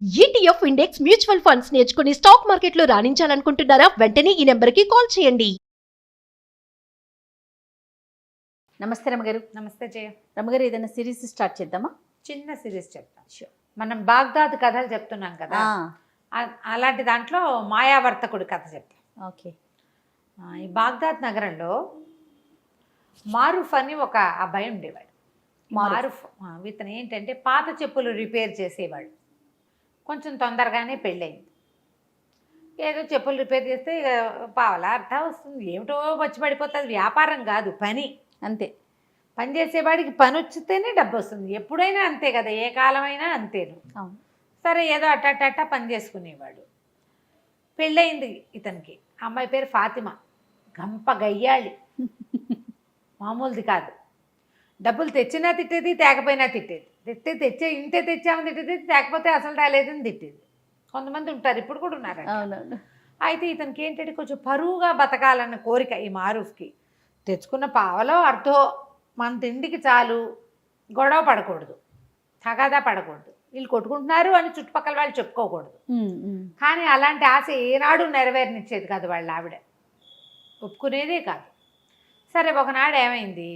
ETF index mutual funds నేర్చుకుని stock మార్కెట్లో రాణించాలనుకుంటున్నారా? వెంటనే ఈ నెంబర్కి కాల్ చేయండి. నమస్తే రమగారు. నమస్తే జయ. రమగారు, ఏదైనా సిరీస్ స్టార్ట్ చేద్దామా? చిన్న సిరీస్ చెప్తాను. మనం బాగ్దాద్ కథలు చెప్తున్నాం కదా, అలాంటి దాంట్లో మాయావర్తకుడి కథ చెప్తాం. ఓకే. ఈ బాగ్దాద్ నగరంలో మారూఫ్ అని ఒక అబ్బాయి ఉండేవాడు. మారూఫ్ ఇతను ఏంటంటే పాత చెప్పులు రిపేర్ చేసేవాడు. కొంచెం తొందరగానే పెళ్ళయింది. ఏదో చెప్పులు రిపేర్ చేస్తే పావలా అర్థం వస్తుంది, ఏమిటో వచ్చి పడిపోతుంది. వ్యాపారం కాదు, పని. అంతే. పని చేసేవాడికి పని వచ్చితేనే డబ్బు వస్తుంది. ఎప్పుడైనా అంతే కదా, ఏ కాలమైనా అంతేను. అవును. సరే, ఏదో అట్ట పని చేసుకునేవాడు. పెళ్ళయింది ఇతనికి. అమ్మాయి పేరు ఫాతిమా. గంప గయ్యాళి, మామూలుది కాదు. డబ్బులు తెచ్చినా తిట్టేది, తేకపోయినా తిట్టేది. తెచ్చే ఇంతే తెచ్చామని తిట్టేది, తేకపోతే అసలు రాలేదని తిట్టేది. కొంతమంది ఉంటారు, ఇప్పుడు కూడా ఉన్నారు. అవునవును. అయితే ఇతనికి ఏంటంటే కొంచెం పరువుగా బతకాలన్న కోరిక ఈ మారూఫ్కి. తెచ్చుకున్న పావలో అర్థో మన తిండికి చాలు, గొడవ పడకూడదు, తగాదా పడకూడదు, వీళ్ళు కొట్టుకుంటున్నారు అని చుట్టుపక్కల వాళ్ళు చెప్పుకోకూడదు. కానీ అలాంటి ఆశ ఏనాడు నెరవేరనిచ్చేది కాదు వాళ్ళ ఆవిడ, ఒప్పుకునేదే కాదు. సరే, ఒకనాడు ఏమైంది,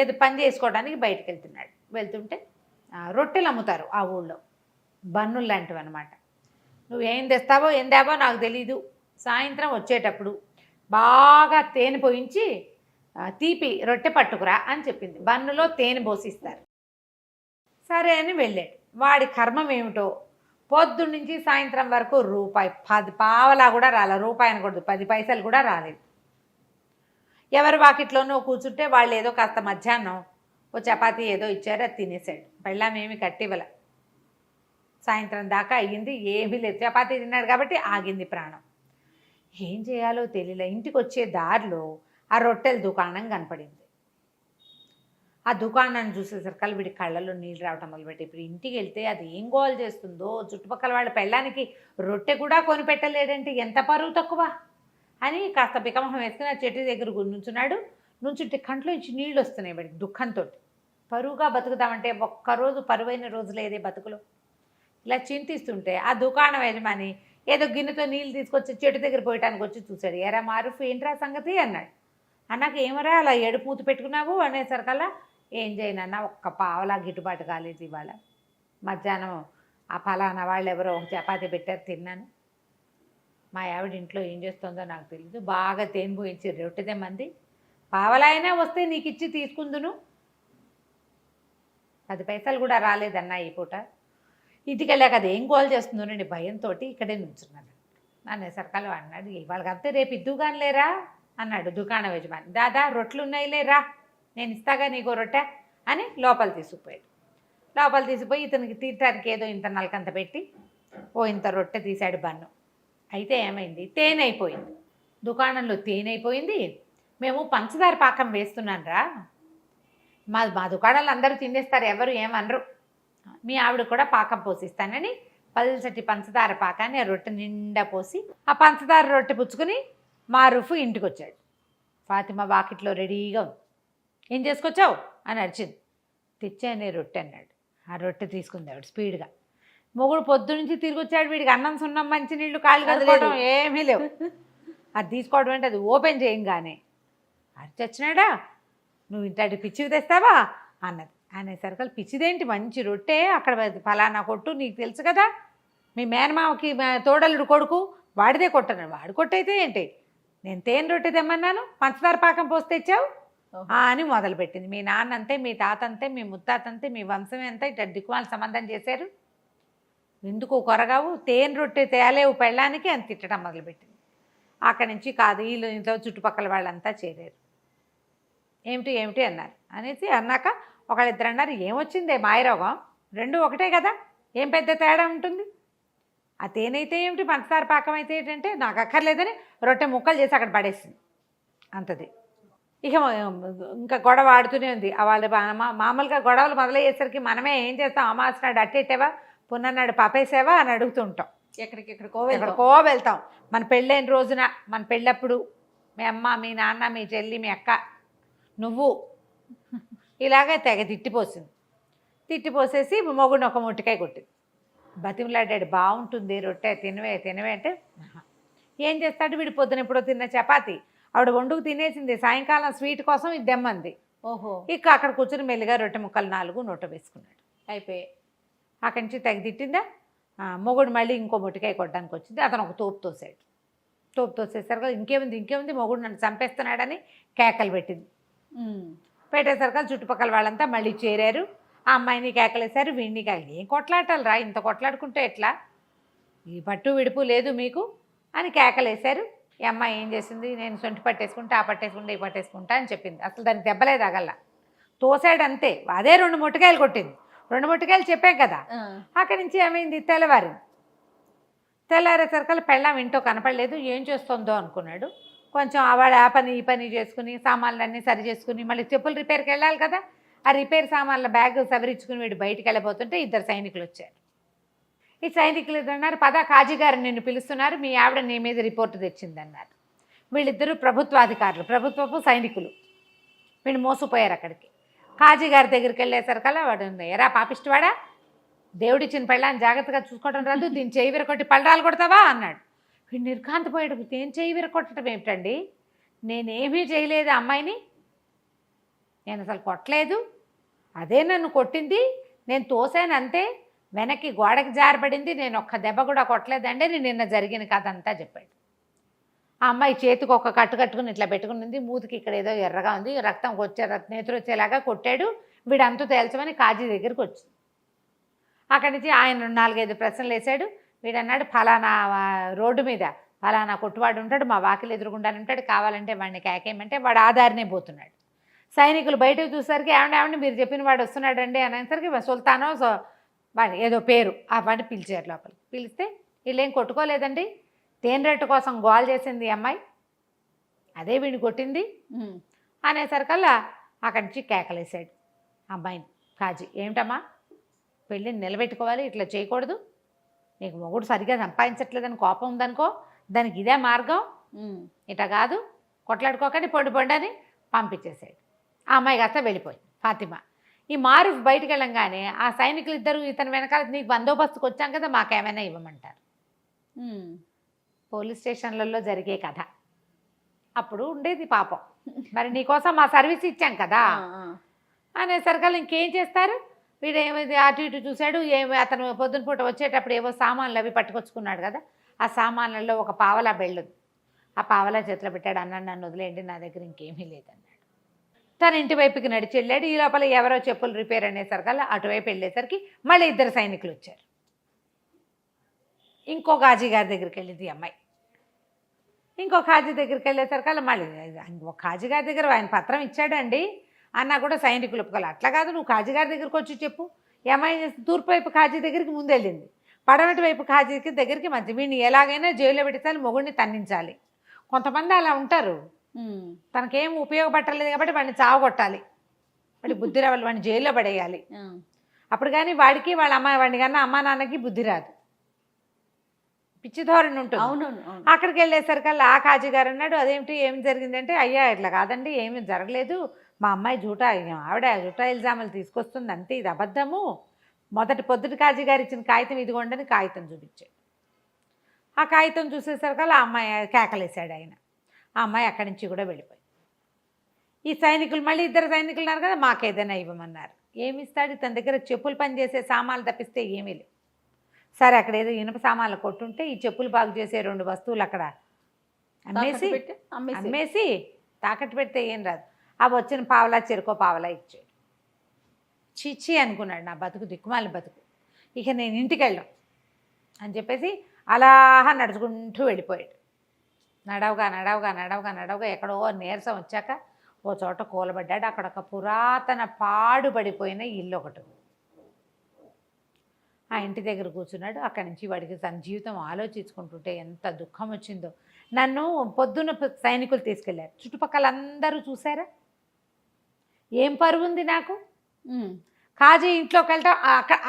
ఏదో పని చేసుకోవడానికి బయటకు వెళ్తుంటే రొట్టెలు అమ్ముతారు ఆ ఊళ్ళో, బన్నులు లాంటివి అనమాట. నువ్వు ఏం తెస్తావో ఏం తేవో నాకు తెలీదు, సాయంత్రం వచ్చేటప్పుడు బాగా తేనె పోయించి తీపి రొట్టె పట్టుకురా అని చెప్పింది. బన్నులో తేనె పోసిస్తారు. సరే అని వెళ్ళాడు. వాడి కర్మం ఏమిటో, పొద్దున్నుంచి సాయంత్రం వరకు రూపాయి 10 పావలా కూడా రాలేదు, రూపాయి అనకూడదు, 10 పైసలు కూడా రాలేదు. ఎవరి వాకిట్లోనూ కూర్చుంటే వాళ్ళు ఏదో కాస్త మధ్యాహ్నం ఓ చపాతీ ఏదో ఇచ్చారు, అది తినేసాడు. పెళ్ళామేమి కట్టివల. సాయంత్రం దాకా అయ్యింది, ఏమీ లేదు. చపాతీ తిన్నాడు కాబట్టి ఆగింది ప్రాణం. ఏం చేయాలో తెలియలే. ఇంటికి వచ్చే దారిలో ఆ రొట్టెల దుకాణం కనపడింది. ఆ దుకాణాన్ని చూసేసరికి వీడి కళ్ళల్లో నీళ్ళు రావటం మొదలుపెట్టి, ఇప్పుడు ఇంటికి వెళ్తే అది ఏం గోల్ చేస్తుందో, చుట్టుపక్కల వాళ్ళ పెళ్ళానికి రొట్టె కూడా కొనిపెట్టలేడంటే ఎంత పరువు తక్కువ అని కాస్త పికమహం వేసుకుని ఆ చెట్టు దగ్గర నుంచుంటే కంట్లో నుంచి నీళ్ళు వస్తున్నాయి వాడికి దుఃఖంతో. పరువుగా బతుకుదామంటే ఒక్కరోజు పరువైన రోజు లేదే బతుకులో. ఇలా చింతిస్తుంటే ఆ దుకాణం యజమాని ఏదో గిన్నెతో నీళ్ళు తీసుకొచ్చి చెట్టు దగ్గర పోయటానికి వచ్చి చూశాడు. ఎరా మారూఫ్, ఏంట్రా సంగతి అన్నాడు. అన్నాక ఏమరా అలా ఏడుపు మూత పెట్టుకున్నావు అనేసరికల్లా, ఏం చేయనన్నా, ఒక్క పావలా గిట్టుబాటు కాలేదు ఇవాళ. మధ్యాహ్నం ఆ ఫలానా వాళ్ళు ఎవరో ఒక చపాతీ పెట్టారు, తిన్నాను. మా ఆవిడ ఇంట్లో ఏం చేస్తుందో నాకు తెలీదు, బాగా తేనె పోయించి రొట్టెదే మంది, పావలా అయినా వస్తే నీకు ఇచ్చి తీసుకుందును, 10 పైసలు కూడా రాలేదన్నా ఈ పూట. ఇంటికి వెళ్ళాక అది ఏం గోల్ చేస్తుందోనండి భయంతో ఇక్కడే నుంచున్నాను. అనేసరికల్లా అన్నాడు, వాళ్ళకి అంతే రేపు ఇద్దుగాని లేరా అన్నాడు దుకాణం యజమాని. దాదా రొట్టెలు ఉన్నాయి లేరా, నేను ఇస్తాగా నీకో రొట్టె అని లోపల తీసుకుపోయి ఇతనికి తీర్చడానికి ఏదో ఇంత నలకంత పెట్టి ఇంత రొట్టె తీశాడు బన్ను. అయితే ఏమైంది, తేనె అయిపోయింది దుకాణంలో. తేనె అయిపోయింది. మేము పంచదార పాకం వేస్తున్నాను రా, మా దుకాణాలు అందరూ తినేస్తారు, ఎవరు ఏమనరు, మీ ఆవిడ కూడా పాకం పోసిస్తానని పల్చటి పంచదార పాకాన్ని ఆ రొట్టె నిండా పోసి ఆ పంచదార రొట్టె పుచ్చుకొని మారూఫ్ ఇంటికి వచ్చాడు. ఫాతిమా వాకిట్లో రెడీగా ఉంది. ఏం చేసుకొచ్చావు అని అడిచింది. తెచ్చానే రొట్టె అన్నాడు. ఆ రొట్టె తీసుకుంది ఆవిడ స్పీడ్గా. మొగుడు పొద్దు నుంచి తిరిగి వచ్చాడు, వీడికి అన్నం సున్నం మంచినీళ్ళు కాళ్ళు కదుకోవడం ఏమీ లేవు. అది తీసుకోవడం అంటే అది ఓపెన్ చేయంగానే చచ్చినాడా, నువ్వు ఇంటి పిచ్చివి తెస్తావా అన్నది. అనేసరికి పిచ్చిదేంటి, మంచి రొట్టె, అక్కడ ఫలానా కొట్టు, నీకు తెలుసు కదా, మీ మేనమామకి తోడలుడు కొడుకు వాడిదే కొట్టన్నాడు. వాడు కొట్టయితే ఏంటి, నేను తేనె రొట్టె తెమ్మన్నాను, పంచదార పాకం పోసి తెచ్చావు అని మొదలుపెట్టింది. మీ నాన్న అంతే, మీ తాత అంతే, మీ ముత్తాత అంతే, మీ వంశమే అంతా ఇట్లా దిక్కుమాల సంబంధం చేశారు, ఎందుకు కొరగావు, తేనె రొట్టె తేలేవు పెళ్ళానికి అని తిట్టడం మొదలుపెట్టింది. అక్కడి నుంచి కాదు, వీళ్ళు ఇంట్లో చుట్టుపక్కల వాళ్ళంతా చేరారు. ఏమిటి అన్నారు. అనేసి అన్నాక ఒకళ్ళిద్దరు అన్నారు, ఏమొచ్చిందే మాయరోగం, రెండు ఒకటే కదా, ఏం పెద్ద తేడా ఉంటుంది, ఆ తేనె అయితే ఏమిటి, పంచదార పాకం అయితే ఏంటంటే నాకు అక్కర్లేదని రొట్టె ముక్కలు చేసి అక్కడ పడేసింది అంతది. ఇక ఇంకా గొడవ ఆడుతూనే ఉంది. వాళ్ళ మామూలుగా గొడవలు మొదలయ్యేసరికి మనమే ఏం చేస్తాం, అమాసనాడు అట్టేటేవా, పున్ననాడు పాపేసావా అని అడుగుతుంటాం. ఎక్కడికో వెళ్తాం. మన పెళ్ళైన రోజున, మన పెళ్ళప్పుడు మీ అమ్మ, మీ నాన్న, మీ చెల్లి, మీ అక్క, నువ్వు ఇలాగే తెగ తిట్టిపోసేసి మొగుడిని ఒక ముట్టికాయ కొట్టింది. బతిమలాడాడు, బాగుంటుంది రొట్టె తినవే తినవే అంటే ఆహా. ఏం చేస్తాడు వీడు, పొద్దున ఎప్పుడో తిన్న చపాతి ఆవిడ వండుకు తినేసింది, సాయంకాలం స్వీట్ కోసం ఇది దెమ్మంది. ఓహో, ఇక అక్కడ కూర్చొని మెల్లిగా రొట్టె ముక్కలు 4 నోట వేసుకున్నాడు. అయిపోయి. అక్కడి నుంచి తెగ తిట్టిందా. మొగుడు మళ్ళీ ఇంకో మొట్టికాయ కొట్టడానికి వచ్చింది. అతను ఒక తోపు తోసాడు. తోపు తోసేసరికి ఇంకేముంది మొగుడు నన్ను చంపేస్తున్నాడని కేకలు పెట్టింది. పెట్టేసరికి చుట్టుపక్కల వాళ్ళంతా మళ్ళీ చేరారు. ఆ అమ్మాయిని కేకలేశారు, వీడిని కేకలు. ఏం కొట్లాటాలు రా, ఇంత కొట్లాడుకుంటే ఎట్లా, ఈ పట్టు విడుపు లేదు మీకు అని కేకలేశారు. ఈ అమ్మాయి ఏం చేసింది, నేను సొంటి పట్టేసుకుంటా, ఆ పట్టేసుకుంటా, ఈ పట్టేసుకుంటా అని చెప్పింది. అసలు దానికి దెబ్బలే తగల్లా, తోసాడు అంతే. అదే 2 మొట్టికాయలు కొట్టింది. 2 మొట్టికాయలు చెప్పాం కదా. అక్కడి నుంచి ఏమైంది, తెల్లారేసరికల్లా పెళ్ళాం ఇంట్లో కనపడలేదు. ఏం చేస్తుందో అనుకున్నాడు. కొంచెం ఆవిడ ఆ పని ఈ పని చేసుకుని సామాన్లన్నీ సరి చేసుకుని మళ్ళీ చెప్పులు రిపేర్కి వెళ్ళాలి కదా. ఆ రిపేర్ సామాన్ల బ్యాగ్ సవరించుకుని వీడు బయటికి వెళ్ళిపోతుంటే 2 సైనికులు వచ్చారు. ఈ సైనికులు అన్నారు, పదా కాజీ గారు నిన్ను పిలుస్తున్నారు, మీ ఆవిడ నీ మీద రిపోర్టు తెచ్చిందన్నారు. వీళ్ళిద్దరూ ప్రభుత్వాధికారులు, ప్రభుత్వపు సైనికులు. వీళ్ళు మోసపోయారు అక్కడికి. కాజీ గారి దగ్గరికి వెళ్ళేసరికల్లా వాడు, ఎరా పాపిష్టివాడా, దేవుడిచ్చిన పెళ్ళాన్ని జాగ్రత్తగా చూసుకోవడం రాదు, దీన్ని చేయి విరకొట్టి పళ్ళరాలు కొడతావా అన్నాడు. వీడు నిర్ఘాంతపోయాడు. నేను చేయి విరకొట్టడం ఏమిటండి, నేనేమీ చేయలేదు అమ్మాయిని, నేను అసలు కొట్టలేదు, అదే నన్ను కొట్టింది, నేను తోసాను అంతే, వెనక్కి గోడకి జారబడింది, నేను ఒక్క దెబ్బ కూడా కొట్టలేదండి అని నిన్న జరిగిన కథ అంతా చెప్పాడు. ఆ అమ్మాయి చేతికి ఒక కట్టు కట్టుకుని ఇట్లా పెట్టుకునింది, మూతికి ఇక్కడ ఏదో ఎర్రగా ఉంది, రక్తం నేతురు వచ్చేలాగా కొట్టాడు, వీడు అంతు తేల్చమని కాజీ దగ్గరికి వచ్చింది. అక్కడి నుంచి ఆయన 4-5 ప్రశ్నలు వేశాడు. వీడన్నాడు, ఫలానా రోడ్డు మీద ఫలానా కొట్టువాడు ఉంటాడు, మా వాకిలు ఎదురుగుండానే ఉంటాడు, కావాలంటే వాడిని కేకేయమంటే వాడు ఆధారనే పోతున్నాడు. సైనికులు బయటకు చూసరికి ఏమండి మీరు చెప్పిన వాడు వస్తున్నాడండి అనేసరికి సుల్తానో వాడి ఏదో పేరు ఆ వాడిని పిలిచారు లోపలికి. పిలిస్తే వీళ్ళేం కొట్టుకోలేదండి, తేనెరెట్టు కోసం గోల్ చేసింది ఈ అమ్మాయి, అదే వీడిని కొట్టింది అనేసరికల్లా అక్కడి నుంచి కేకలేసాడు అమ్మాయిని కాజీ. ఏమిటమ్మా, పెళ్ళిని నిలబెట్టుకోవాలి, ఇట్లా చేయకూడదు, నీకు మొగుడు సరిగ్గా సంపాదించట్లేదని కోపం ఉందనుకో, దానికి ఇదే మార్గం, ఇట కాదు, కొట్లాడుకోకండి, పొండి అని పంపించేసాడు. ఆ అమ్మాయి కాస్త వెళ్ళిపోయింది ఫాతిమా. ఈ మారూఫ్ బయటికి వెళ్ళంగానే ఆ సైనికులు ఇద్దరు ఇతని వెనకాల, నీకు బందోబస్తుకు వచ్చాం కదా, మాకేమైనా ఇవ్వమంటారు. పోలీస్ స్టేషన్లలో జరిగే కథ అప్పుడు ఉండేది పాపం. మరి నీకోసం మా సర్వీస్ ఇచ్చాం కదా అనేసరికల్లా ఇంకేం చేస్తారు. వీడు ఏమైంది అటు ఇటు చూశాడు. అతను పొద్దున పూట వచ్చేటప్పుడు ఏవో సామాన్లు అవి పట్టుకొచ్చుకున్నాడు కదా, ఆ సామాన్లలో ఒక పావలా బెళ్ళుంది. ఆ పావలా చేతిలో పెట్టాడు. అన్నాడు, నన్ను వదిలేయండి, నా దగ్గర ఇంకేమీ లేదన్నాడు. తన ఇంటి వైపుకి నడిచి వెళ్ళాడు. ఈ లోపల ఎవరో చెప్పులు రిపేర్ అనేసరికల్లా అటువైపు వెళ్ళేసరికి మళ్ళీ 2 సైనికులు వచ్చారు. ఇంకో కాజీ గారి దగ్గరికి వెళ్ళింది ఈ అమ్మాయి. ఇంకో కాజీ దగ్గరికి వెళ్ళేసరికల్లా మళ్ళీ ఒక కాజీ గారి దగ్గర ఆయన పత్రం ఇచ్చాడండి అన్నా కూడా సైనికులు ఒప్పుకోవాలి. అట్లా కాదు, నువ్వు కాజీ గారి దగ్గరికి వచ్చి చెప్పు. ఈ అమ్మాయి తూర్పు వైపు కాజీ దగ్గరికి ముందు వెళ్ళింది, పడమటి వైపు కాజీ దగ్గరికి మధ్య. వీడిని ఎలాగైనా జైల్లో పెట్టాలి, మొగుడిని తన్నించాలి. కొంతమంది అలా ఉంటారు, తనకేం ఉపయోగపట్టలేదు కాబట్టి వాడిని చావగొట్టాలి, వాడి బుద్ధి రావాలి, వాడిని జైల్లో పడేయాలి. అప్పుడు కానీ వాడికి వాళ్ళ వాడిని కన్నా అమ్మా నాన్నకి బుద్ధి రాదు, పిచ్చి ధోరణి ఉంటుంది. అవునవును. అక్కడికి వెళ్ళేసరికల్లా ఆ కాజీ గారు అన్నాడు, అదేమిటి ఏం జరిగిందంటే, అయ్యా ఇట్లా కాదండి, ఏమీ జరగలేదు, మా అమ్మాయి ఆవిడ జూటా ఇల్జాములు తీసుకొస్తుంది అంతే, ఇది అబద్ధము. పొద్దుటి కాజీ గారు ఇచ్చిన కాగితం ఇదిగోండని కాగితం చూపించాడు. ఆ కాగితం చూసేసరికల్లా ఆ అమ్మాయి కేకలేశాడు ఆయన. ఆ అమ్మాయి అక్కడి నుంచి కూడా వెళ్ళిపోయింది. ఈ సైనికులు మళ్ళీ 2 సైనికులు ఉన్నారు కదా, మాకేదైనా ఇవ్వమన్నారు. ఏమి ఇస్తాడు, తన దగ్గర చెప్పులు పని చేసే సామాన్లు తప్పిస్తే ఏమీ లేవు. సరే, అక్కడ ఏదో ఇనుప సామాన్లు కొట్టుంటే ఈ చెప్పులు బాగు చేసే 2 వస్తువులు అక్కడ అమ్మేసి తాకట్టు పెడితే ఏం రాదు. అవి వచ్చిన పావలా చెరుకో పావలా ఇచ్చాడు. చిచ్చి అనుకున్నాడు, నా బతుకు దిక్కుమాలి బతుకు, ఇక నేను ఇంటికి వెళ్ళాం అని చెప్పేసి అలా నడుచుకుంటూ వెళ్ళిపోయాడు. నడవగా ఎక్కడో నీరసం వచ్చాక ఓ చోట కూలబడ్డాడు. అక్కడ ఒక పురాతన పాడుబడిపోయిన ఇల్లు ఒకటి. ఆ ఇంటి దగ్గర కూర్చున్నాడు. అక్కడి నుంచి వాడికి తన జీవితం ఆలోచించుకుంటుంటే ఎంత దుఃఖం వచ్చిందో. నన్ను పొద్దున్న సైనికులు తీసుకెళ్లారు, చుట్టుపక్కల అందరూ చూసారా, ఏం పరువు ఉంది నాకు. కాజీ ఇంట్లోకి వెళ్తా,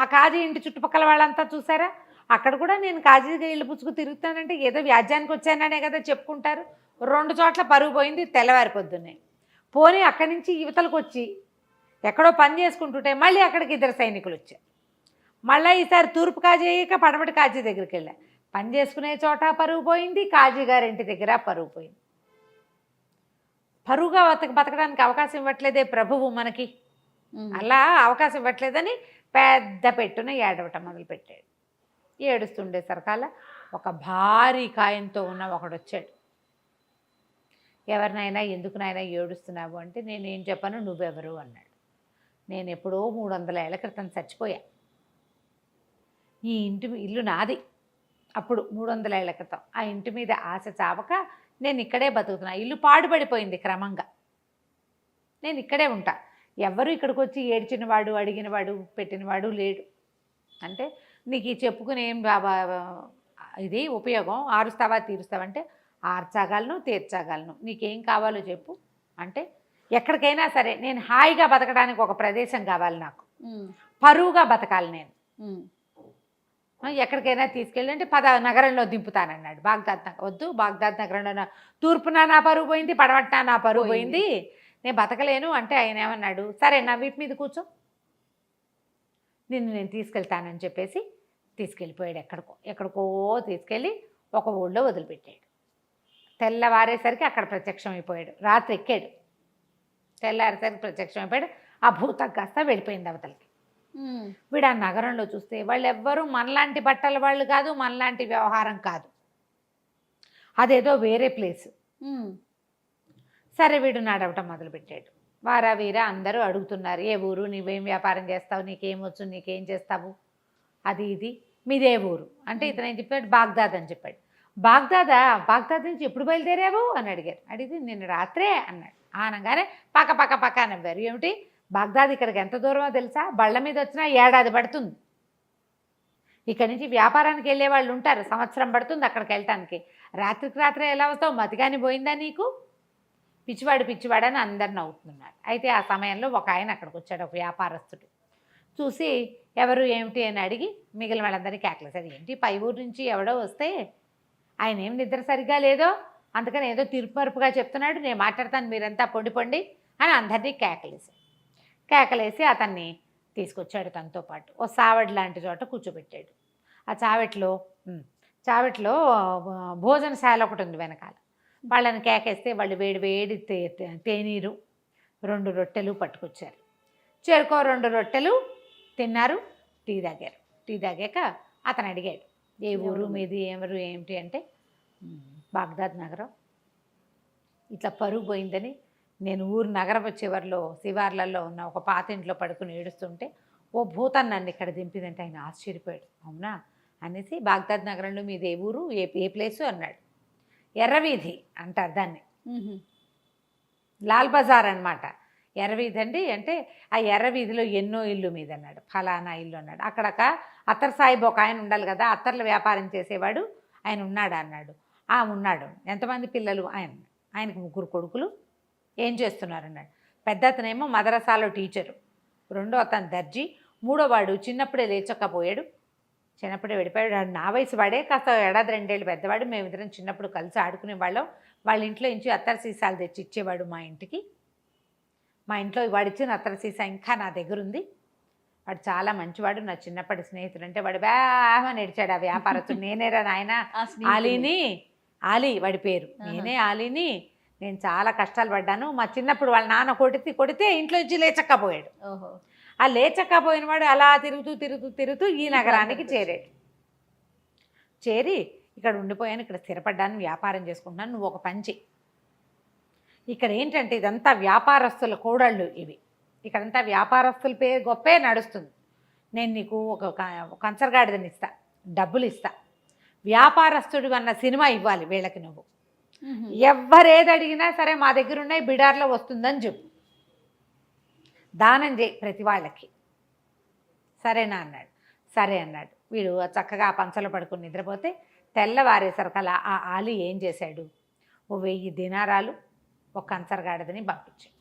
ఆ కాజీ ఇంటి చుట్టుపక్కల వాళ్ళంతా చూసారా, అక్కడ కూడా నేను కాజీగా ఇల్లు పుచ్చుకు తిరుగుతానంటే ఏదో వ్యాజ్యానికి వచ్చాననే కదా చెప్పుకుంటారు. 2 చోట్ల పరుగు పోయింది తెల్లవారి పొద్దున్నే. పోనీ అక్కడి నుంచి యువతలకు వచ్చి ఎక్కడో పని చేసుకుంటుంటే మళ్ళీ అక్కడికి 2 సైనికులు వచ్చారు. మళ్ళీ ఈసారి తూర్పు కాజీ అయ్యాక పడమటి కాజీ దగ్గరికి వెళ్ళా. పని చేసుకునే చోట పరువు పోయింది, కాజీ గారింటి దగ్గర పరువు పోయింది. పరువుగా బతకడానికి అవకాశం ఇవ్వట్లేదే ప్రభువు మనకి, అలా అవకాశం ఇవ్వట్లేదని పెద్ద పెట్టున ఏడవటం మొదలుపెట్టాడు. ఏడుస్తుండే సరకాల ఒక భారీ కాయంతో ఉన్న ఒకడు వచ్చాడు. ఎవరినైనా ఎందుకునైనా ఏడుస్తున్నావు అంటే నేనేం చెప్పను, నువ్వెవరు అన్నాడు. నేను ఎప్పుడో 300 ఏళ్ల క్రితం చచ్చిపోయా. ఈ ఇల్లు నాది అప్పుడు 300 ఏళ్ల క్రితం. ఆ ఇంటి మీద ఆశ చావక నేను ఇక్కడే బతుకుతున్నా. ఇల్లు పాడుపడిపోయింది క్రమంగా, నేను ఇక్కడే ఉంటా. ఎవరు ఇక్కడికి వచ్చి ఏడ్చినవాడు, అడిగినవాడు, పెట్టినవాడు లేడు. అంటే నీకు ఈ చెప్పుకుని ఏం ఇది ఉపయోగం, ఆరుస్తావా తీరుస్తావంటే ఆర్చగలను, తీర్చగలను, నీకేం కావాలో చెప్పు అంటే ఎక్కడికైనా సరే నేను హాయిగా బతకడానికి ఒక ప్రదేశం కావాలి, నాకు పరువుగా బతకాలి, నేను ఎక్కడికైనా తీసుకెళ్ళి అంటే నగరంలో దింపుతానన్నాడు. బాగ్దాద్ నగరం వద్దు, బాగ్దాద్ నగరంలో తూర్పున నా పరువు పోయింది, పడమట్న నా పరువు పోయింది, నేను బతకలేను అంటే ఆయన ఏమన్నాడు, సరే నా వీపు మీద కూర్చో, నేను తీసుకెళ్తానని చెప్పేసి తీసుకెళ్ళిపోయాడు. ఎక్కడికో తీసుకెళ్ళి ఒక ఊళ్ళో వదిలిపెట్టాడు. తెల్లవారేసరికి అక్కడ ప్రత్యక్షం అయిపోయాడు. రాత్రి ఎక్కాడు, తెల్లారేసరికి ప్రత్యక్షం అయిపోయాడు. ఆ భూతం కాస్త వెళ్ళిపోయింది అవతలకి. వీడు ఆ నగరంలో చూస్తే వాళ్ళు ఎవ్వరూ మనలాంటి బట్టల వాళ్ళు కాదు, మనలాంటి వ్యవహారం కాదు, అదేదో వేరే ప్లేస్. సరే వీడు నడవటం మొదలుపెట్టాడు. వారా వీరా అందరూ అడుగుతున్నారు, ఏ ఊరు, నువ్వేం వ్యాపారం చేస్తావు, నీకేమొచ్చు, నీకేం చేస్తావు, అది ఇది, మీదే ఊరు అంటే ఇతను ఏం చెప్పాడు, బాగ్దాద్ అని చెప్పాడు. బాగ్దాద్ నుంచి ఎప్పుడు బయలుదేరావు అని అడిగారు. అడిగితే నిన్న రాత్రే అన్నాడు. అనగానే పక్క నవ్వారు. ఏమిటి బాగ్దాద్ ఇక్కడికి ఎంత దూరమో తెలుసా, బళ్ళ మీద వచ్చినా 1 ఏడాది పడుతుంది. ఇక్కడి నుంచి వ్యాపారానికి వెళ్ళే వాళ్ళు ఉంటారు, సంవత్సరం పడుతుంది అక్కడికి వెళ్ళటానికి. రాత్రికి రాత్రే ఎలా వస్తావు, మతిగాని పోయిందా నీకు, పిచ్చివాడని అందరు నవ్వుతున్నారు. అయితే ఆ సమయంలో ఒక ఆయన అక్కడికి వచ్చాడు, ఒక వ్యాపారస్తుడు. చూసి ఎవరు ఏమిటి అని అడిగి మిగిలిన వాళ్ళందరినీ కేకలేసాడు. ఏంటి పై ఊరు నుంచి ఎవడో వస్తే ఆయన ఏం నిద్ర సరిగ్గా లేదో, అందుకని ఏదో తీర్పుమరుపుగా చెప్తున్నాడు, నేను మాట్లాడతాను, మీరంతా పొండి అని అందరినీ కేకలేసి అతన్ని తీసుకొచ్చాడు. తనతో పాటు ఓ సావడి లాంటి చోట కూర్చోబెట్టాడు. ఆ చావట్లో భోజనశాల ఒకటి ఉంది వెనకాల. వాళ్ళని కేకేస్తే వాళ్ళు వేడి తేనీరు 2 రొట్టెలు పట్టుకొచ్చారు. చేరుకో 2 రొట్టెలు తిన్నారు, టీ తాగారు. టీ తాగాక అతను అడిగాడు, ఏ ఊరు మీది, ఎవరు ఏమిటి అంటే బాగ్దాద్ నగరం, ఇట్లా పరుగు పోయిందని నేను ఊరు నగరపు చివర్లో శివార్లలో ఉన్న ఒక పాత ఇంట్లో పడుకుని ఏడుస్తుంటే ఓ భూతం నన్ను ఇక్కడ దింపిందంటే ఆయన ఆశ్చర్యపోయాడు. అవునా అనేసి బాగ్దాద్ నగరంలో మీది ఏ ఊరు, ఏ ప్లేసు అన్నాడు. ఎర్రవీధి అంటారు దాన్ని, లాల్ బజార్ అనమాట. ఎర్రవీధి అండి అంటే ఆ ఎర్రవీధిలో ఎన్నో ఇల్లు మీద అన్నాడు, ఫలానా ఇల్లు అన్నాడు. అక్కడ అత్తర్ సాహిబ్ ఒక ఆయన ఉండాలి కదా, అత్తర్ల వ్యాపారం చేసేవాడు ఆయన ఉన్నాడా అన్నాడు. ఉన్నాడు. ఎంతమంది పిల్లలు, ఆయనకు 3 కొడుకులు, ఏం చేస్తున్నారు అన్నాడు. పెద్ద అతనేమో మదరసాలో టీచరు, 2వ అతను దర్జీ, 3వ వాడు చిన్నప్పుడే లేచకపోయాడు, చిన్నప్పుడే వెళ్ళిపోయాడు. నా వయసు వాడే, కాస్త 1 ఏడాది 2 ఏళ్ళు పెద్దవాడు. మేమిద్దరం చిన్నప్పుడు కలిసి ఆడుకునేవాళ్ళం. వాళ్ళ ఇంట్లో నుంచి అత్తర సీసాలు తెచ్చి ఇచ్చేవాడు మా ఇంటికి. మా ఇంట్లో వాడిచ్చిన అత్తర సీసా ఇంకా నా దగ్గర ఉంది. వాడు చాలా మంచివాడు, నా చిన్నప్పటి స్నేహితుడు. అంటే వాడు బాగా నడిచాడు ఆ వ్యాపారస్తుడు. నేనేరా నాయన ఆలీ వాడి పేరు, నేనే ఆలీని. నేను చాలా కష్టాలు పడ్డాను. మా చిన్నప్పుడు వాళ్ళ నాన్న కొడితే ఇంట్లో నుంచి లేచక్కపోయాడు. ఆ లేచక్కపోయిన వాడు అలా తిరుగుతూ ఈ నగరానికి చేరి ఇక్కడ ఉండిపోయాను, ఇక్కడ స్థిరపడ్డాను, వ్యాపారం చేసుకుంటున్నాను, నువ్వు ఒక పని చెయ్యి. ఇక్కడ ఏంటంటే ఇదంతా వ్యాపారస్తుల కోడళ్ళు ఇవి, ఇక్కడంతా వ్యాపారస్తుల పేరు గొప్పే నడుస్తుంది. నేను నీకు ఒక కంచరగాడిదని ఇస్తా, డబ్బులు ఇస్తా, వ్యాపారస్తుడు అన్న సినిమా ఇవ్వాలి వీళ్ళకి. నువ్వు ఎవ్వరేది అడిగినా సరే మా దగ్గర ఉన్నాయి, బిడార్లో వస్తుందని చెప్పు, దానం చేయి ప్రతి వాళ్ళకి, సరేనా అన్నాడు. సరే అన్నాడు. వీడు చక్కగా ఆ పంచలో పడుకుని నిద్రపోతే తెల్లవారేసరికల్లా ఆ ఆలీ ఏం చేశాడు, ఓ 1000 దినారాలు ఒక కంచరగాడిదని పంపించాడు.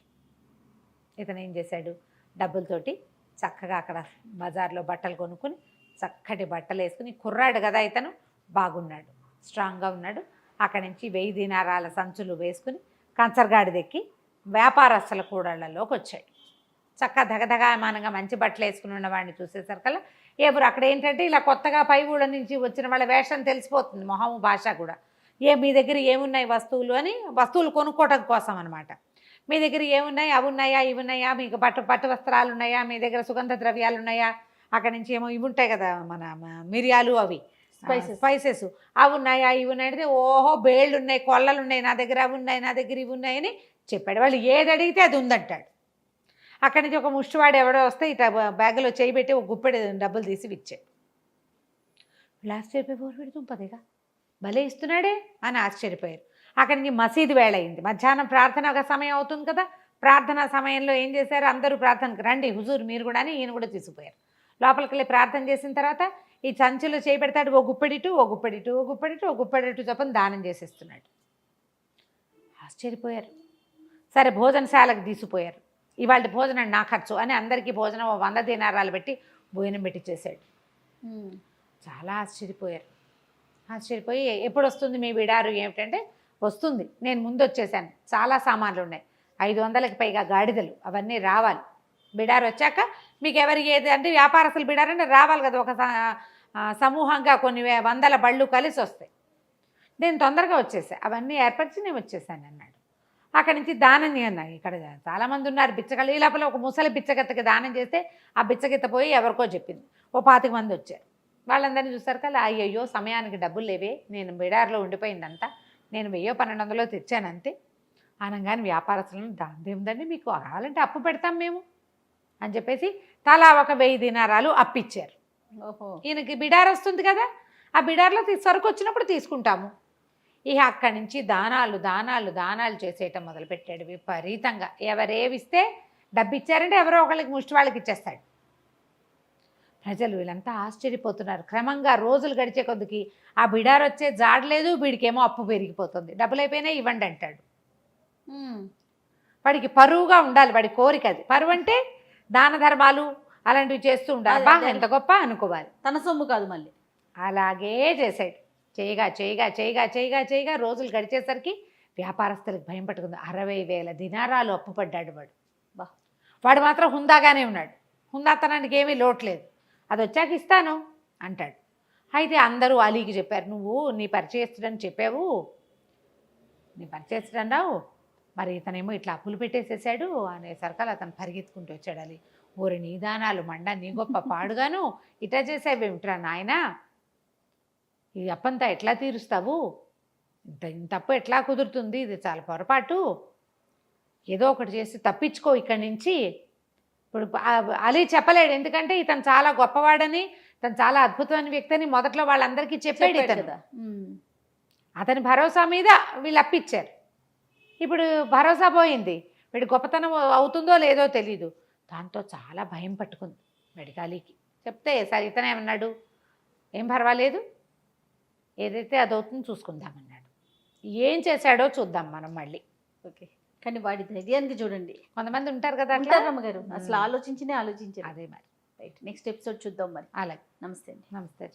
ఇతను ఏం చేశాడు, డబ్బులతోటి చక్కగా అక్కడ బజార్లో బట్టలు కొనుక్కుని చక్కటి బట్టలు వేసుకుని, కుర్రాడు కదా ఇతను, బాగున్నాడు, స్ట్రాంగ్గా ఉన్నాడు. అక్కడి నుంచి 1000 దినారాల సంచులు వేసుకుని కంచరగాడి దెక్కి వ్యాపారస్తుల కూడళ్లలోకి వచ్చాడు. చక్కగా దగదగామానంగా మంచి బట్టలు వేసుకుని ఉన్నవాడిని చూసేసరికల్లా ఎవరు అక్కడ ఏంటంటే ఇలా కొత్తగా పై ఊళ్ళ నుంచి వచ్చిన వాళ్ళ వేషం తెలిసిపోతుంది, మొహము భాష కూడా. మీ దగ్గర ఏమున్నాయి వస్తువులు అని, వస్తువులు కొనుక్కోవడం కోసం అనమాట. మీ దగ్గర ఏమున్నాయి, అవి ఉన్నాయా, ఇవి ఉన్నాయా, మీకు పట్టు వస్త్రాలు ఉన్నాయా, మీ దగ్గర సుగంధ ద్రవ్యాలు ఉన్నాయా, అక్కడి నుంచి ఏమో ఇవి ఉంటాయి కదా మన మిరియాలు, అవి స్పైసెస్ అవి ఉన్నాయా, ఇవి ఉన్నాయి అంటే ఓహో బేళ్ళు ఉన్నాయి, కొల్లలు ఉన్నాయి, నా దగ్గర అవి ఉన్నాయి, నా దగ్గర ఇవి ఉన్నాయని చెప్పాడు. వాళ్ళు ఏది అడిగితే అది ఉందంటాడు. అక్కడి నుంచి ఒక ముష్టివాడు ఎవడో వస్తే ఇట్లా బ్యాగులో చేయి పెట్టి ఒక గుప్పెడు డబ్బులు తీసి ఇచ్చాడు. వీళ్ళు ఆశ్చర్యపోయి పెడుతుంపదేగా భలే ఇస్తున్నాడే అని ఆశ్చర్యపోయారు. అక్కడి నుంచి మసీదు వేళ అయింది, మధ్యాహ్నం ప్రార్థన సమయం అవుతుంది కదా. ప్రార్థనా సమయంలో ఏం చేశారు, అందరూ ప్రార్థనకు రండి హుజూర్ మీరు కూడా అని ఈయన కూడా తీసుకుపోయారు. లోపలికి వెళ్ళి ప్రార్థన చేసిన తర్వాత ఈ సంచిలో చేయి పెడతాడు, ఓ గుప్పెడిటు ఓ గుప్పెడిటు ఓ గుప్పెడిటు ఓ గుప్పెడిటు చొప్పున దానం చేసేస్తున్నాడు. ఆశ్చర్యపోయారు. సరే భోజనశాలకు తీసుకుపోయారు. ఇవాళ భోజనం నా ఖర్చు అని అందరికీ భోజనం 100 దీనారాలు పెట్టి భోజనం పెట్టి చేశాడు. చాలా ఆశ్చర్యపోయారు. ఆశ్చర్యపోయి ఎప్పుడు వస్తుంది మీ బిడారు ఏమిటంటే, వస్తుంది, నేను ముందు వచ్చేసాను, చాలా సామాన్లు ఉన్నాయి, 500కి పైగా గాడిదలు, అవన్నీ రావాలి. బిడారు వచ్చాక మీకు ఎవరికి ఏది అంటే వ్యాపారస్తులు బిడారంటే రావాలి కదా, ఒక సమూహంగా కొన్ని వందల బళ్ళు కలిసి వస్తాయి. నేను తొందరగా వచ్చేసాను, అవన్నీ ఏర్పరిచి నేను వచ్చేసాను అన్నాడు. అక్కడి నుంచి దానం అన్నాడు. ఇక్కడ చాలామంది ఉన్నారు బిచ్చగళ్ళు. ఈ లోపల ఒక ముసలి బిచ్చగత్తకి దానం చేస్తే ఆ బిచ్చగెత్త పోయి ఎవరికో చెప్పింది. ఓ 25 మంది వచ్చారు. వాళ్ళందరినీ చూస్తారు కదా, అయ్యయ్యో సమయానికి డబ్బులు లేవే, నేను బిడార్లో ఉండిపోయిందంతా, నేను 1000-1200 తెచ్చానంతే అనగానే వ్యాపారస్తులను దాందేముందండి, మీకు కావాలంటే అప్పు పెడతాం మేము అని చెప్పేసి తలా ఒక 1000 దీనారాలు అప్పిచ్చారు. ఓహో, ఈయనకి బిడార్ వస్తుంది కదా, ఆ బిడార్లో సరుకు వచ్చినప్పుడు తీసుకుంటాము. ఇక అక్కడి నుంచి దానాలు దానాలు దానాలు చేసేయటం మొదలుపెట్టాడు విపరీతంగా. ఎవరేవిస్తే డబ్బు ఇచ్చారంటే ఎవరో ఒకళ్ళకి ముష్టి వాళ్ళకి ఇచ్చేస్తాడు. ప్రజలు వీళ్ళంతా ఆశ్చర్యపోతున్నారు. క్రమంగా రోజులు గడిచే కొద్దికి ఆ బిడార్ వచ్చే జాడలేదు, వీడికేమో అప్పు పెరిగిపోతుంది. డబ్బులు అయిపోయినా ఇవ్వండి అంటాడు. వాడికి పరువుగా ఉండాలి, వాడి కోరిక అది. పరువు అంటే దాన ధర్మాలు అలాంటివి చేస్తూ ఉండాలి, బాగా ఎంత గొప్ప అనుకోవాలి, తన సొమ్ము కాదు మళ్ళీ. అలాగే చేశాడు. చేయగా చేయగా చేయగా చేయగా చేయగా రోజులు గడిచేసరికి వ్యాపారస్తులకు భయం పట్టుకుంది. 60,000 దినారాలు అప్పు పడ్డాడు వాడు. వాడు మాత్రం హుందాగానే ఉన్నాడు, హుందాతనానికి ఏమీ లోట్లేదు. అది వచ్చాక ఇస్తాను అంటాడు. అయితే అందరూ అలీకి చెప్పారు, నువ్వు నీ పరిచయస్తుడని చెప్పావు, నీ పరిచయస్తుడన్నావు, మరి ఇతనేమో ఇట్లా అప్పులు పెట్టేసేసాడు అనేసరికల్ అతను పరిగెత్తుకుంటూ వచ్చాడు. అలీ, ఊరి నీ దానాలు మండ, నీ గొప్ప పాడుగాను ఇట్లా చేసావేమిట్రా నాయనా, ఈ అప్పంతా ఎట్లా తీరుస్తావు, ఇంత అప్పు ఎట్లా కుదురుతుంది, ఇది చాలా పొరపాటు, ఏదో ఒకటి చేసి తప్పించుకో ఇక్కడి నుంచి. ఇప్పుడు అలీ చెప్పలేడు, ఎందుకంటే ఇతను చాలా గొప్పవాడని, తను చాలా అద్భుతమైన వ్యక్తి అని మొదట్లో వాళ్ళందరికీ చెప్పాడు ఇతను. అతని భరోసా మీద వీళ్ళు అప్పిచ్చారు. ఇప్పుడు భరోసా పోయింది, వీడి గొప్పతనం అవుతుందో లేదో తెలీదు. దాంతో చాలా భయం పట్టుకుంది వీడికి. అలీకి చెప్తే సరే ఇతనేమన్నాడు, ఏం పర్వాలేదు, ఏదైతే అదవుతుందో చూసుకుందామన్నాడు. ఏం చేశాడో చూద్దాం మనం మళ్ళీ. ఓకే, కానీ వాడి ధైర్యానికి చూడండి. కొంతమంది ఉంటారు కదా రమ్మగారు, అసలు ఆలోచించారు. అదే మరి. రైట్, నెక్స్ట్ ఎపిసోడ్ చూద్దాం మరి. అలాగే, నమస్తే అండి. నమస్తే.